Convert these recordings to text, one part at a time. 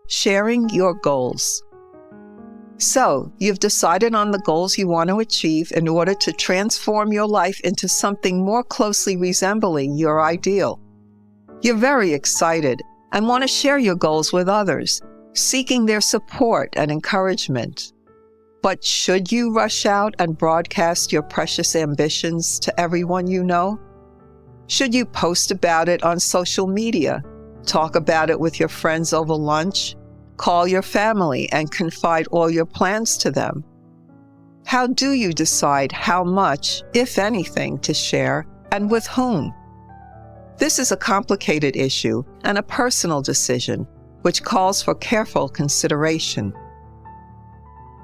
Sharing your goals. So, you've decided on the goals you want to achieve in order to transform your life into something more closely resembling your ideal. You're very excited and want to share your goals with others, seeking their support and encouragement. But should you rush out and broadcast your precious ambitions to everyone you know? Should you post about it on social media, talk about it with your friends over lunch, call your family and confide all your plans to them? How do you decide how much, if anything, to share and with whom? This is a complicated issue and a personal decision, which calls for careful consideration.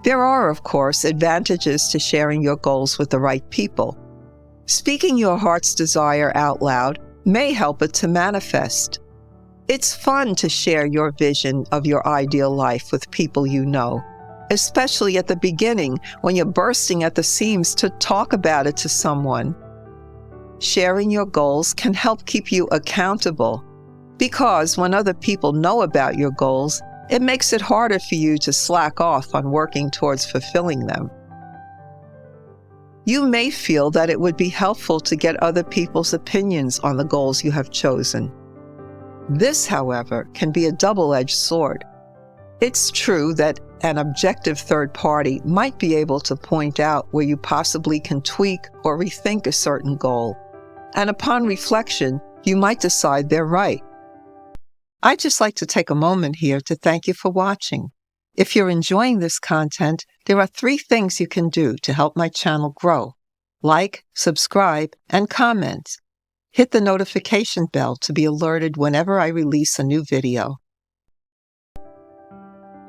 There are, of course, advantages to sharing your goals with the right people. Speaking your heart's desire out loud may help it to manifest. It's fun to share your vision of your ideal life with people you know, especially at the beginning when you're bursting at the seams to talk about it to someone. Sharing your goals can help keep you accountable, because when other people know about your goals, it makes it harder for you to slack off on working towards fulfilling them. You may feel that it would be helpful to get other people's opinions on the goals you have chosen. This, however, can be a double-edged sword. It's true that an objective third party might be able to point out where you possibly can tweak or rethink a certain goal, and upon reflection, you might decide they're right. I'd just like to take a moment here to thank you for watching. If you're enjoying this content, there are 3 things you can do to help my channel grow. Like, subscribe, and comment. Hit the notification bell to be alerted whenever I release a new video.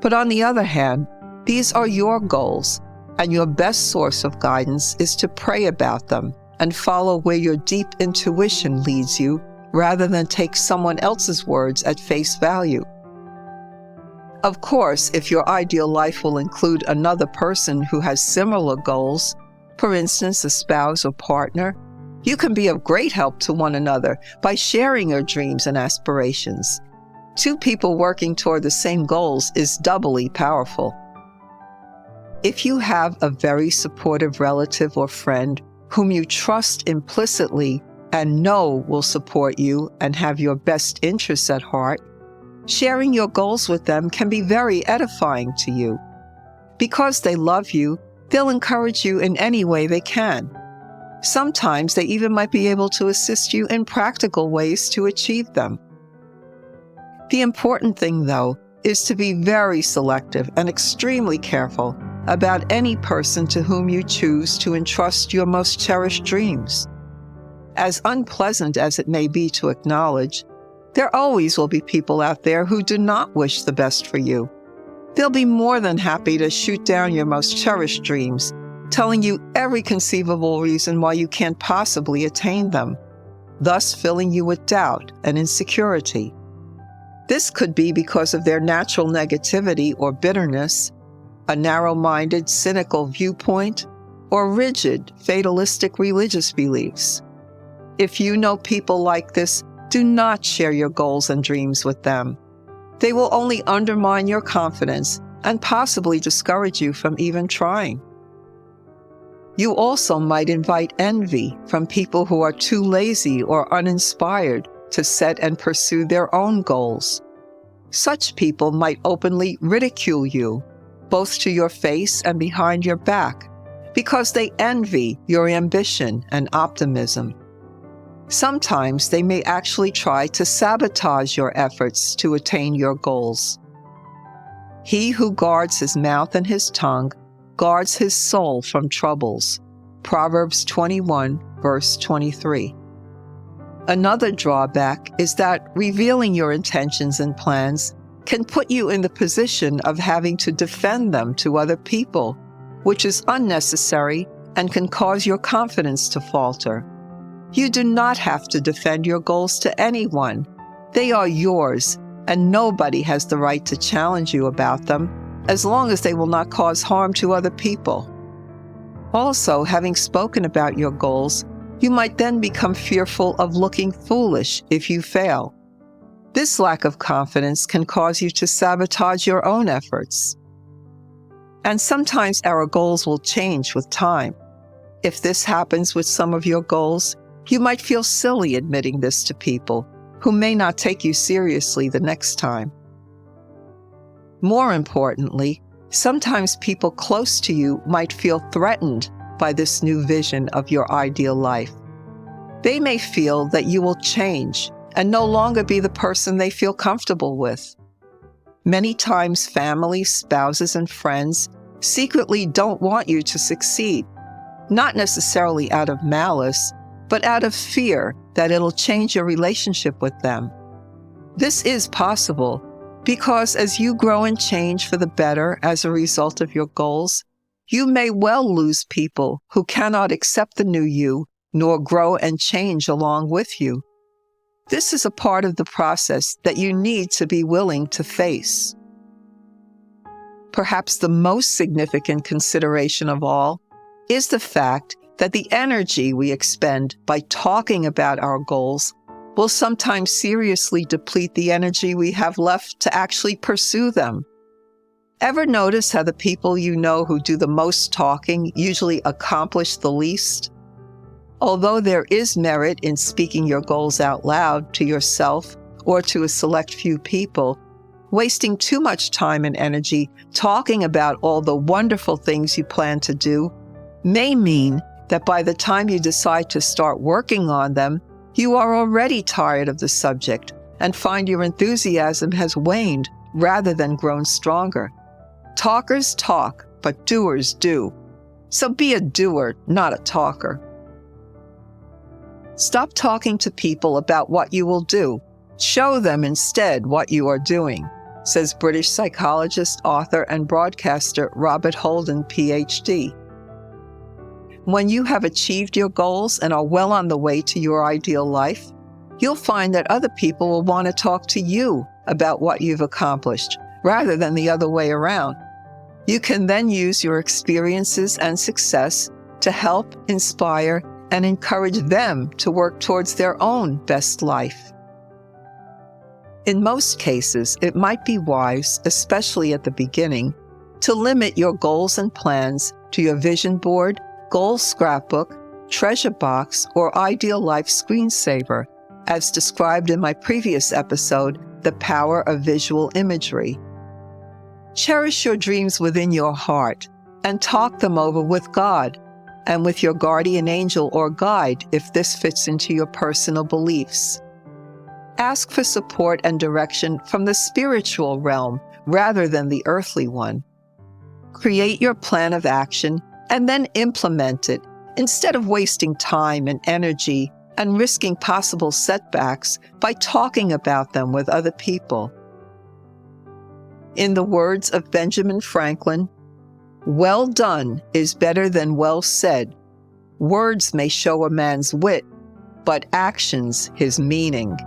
But on the other hand, these are your goals, and your best source of guidance is to pray about them and follow where your deep intuition leads you, rather than take someone else's words at face value. Of course, if your ideal life will include another person who has similar goals, for instance, a spouse or partner, you can be of great help to one another by sharing your dreams and aspirations. 2 people working toward the same goals is doubly powerful. If you have a very supportive relative or friend whom you trust implicitly and know will support you and have your best interests at heart, sharing your goals with them can be very edifying to you. Because they love you, they'll encourage you in any way they can. Sometimes they even might be able to assist you in practical ways to achieve them. The important thing, though, is to be very selective and extremely careful about any person to whom you choose to entrust your most cherished dreams. As unpleasant as it may be to acknowledge, there always will be people out there who do not wish the best for you. They'll be more than happy to shoot down your most cherished dreams, telling you every conceivable reason why you can't possibly attain them, thus filling you with doubt and insecurity. This could be because of their natural negativity or bitterness, a narrow-minded, cynical viewpoint, or rigid, fatalistic religious beliefs. If you know people like this, do not share your goals and dreams with them. They will only undermine your confidence and possibly discourage you from even trying. You also might invite envy from people who are too lazy or uninspired to set and pursue their own goals. Such people might openly ridicule you, both to your face and behind your back, because they envy your ambition and optimism. Sometimes they may actually try to sabotage your efforts to attain your goals. He who guards his mouth and his tongue guards his soul from troubles. Proverbs 21, verse 23. Another drawback is that revealing your intentions and plans can put you in the position of having to defend them to other people, which is unnecessary and can cause your confidence to falter. You do not have to defend your goals to anyone. They are yours, and nobody has the right to challenge you about them, as long as they will not cause harm to other people. Also, having spoken about your goals, you might then become fearful of looking foolish if you fail. This lack of confidence can cause you to sabotage your own efforts. And sometimes our goals will change with time. If this happens with some of your goals, you might feel silly admitting this to people who may not take you seriously the next time. More importantly, sometimes people close to you might feel threatened by this new vision of your ideal life. They may feel that you will change and no longer be the person they feel comfortable with. Many times, family, spouses, and friends secretly don't want you to succeed, not necessarily out of malice, but out of fear that it'll change your relationship with them. This is possible because as you grow and change for the better as a result of your goals, you may well lose people who cannot accept the new you nor grow and change along with you. This is a part of the process that you need to be willing to face. Perhaps the most significant consideration of all is the fact that the energy we expend by talking about our goals will sometimes seriously deplete the energy we have left to actually pursue them. Ever notice how the people you know who do the most talking usually accomplish the least? Although there is merit in speaking your goals out loud to yourself or to a select few people, wasting too much time and energy talking about all the wonderful things you plan to do may mean that by the time you decide to start working on them, you are already tired of the subject and find your enthusiasm has waned rather than grown stronger. Talkers talk, but doers do. So be a doer, not a talker. Stop talking to people about what you will do. Show them instead what you are doing, says British psychologist, author, and broadcaster Robert Holden, Ph.D. When you have achieved your goals and are well on the way to your ideal life, you'll find that other people will want to talk to you about what you've accomplished, rather than the other way around. You can then use your experiences and success to help, inspire, and encourage them to work towards their own best life. In most cases, it might be wise, especially at the beginning, to limit your goals and plans to your vision board, goal scrapbook, treasure box, or ideal life screensaver, as described in my previous episode, The Power of Visual Imagery. Cherish your dreams within your heart and talk them over with God and with your guardian angel or guide if this fits into your personal beliefs. Ask for support and direction from the spiritual realm rather than the earthly one. Create your plan of action and then implement it instead of wasting time and energy and risking possible setbacks by talking about them with other people. In the words of Benjamin Franklin, "Well done is better than well said. Words may show a man's wit, but actions his meaning."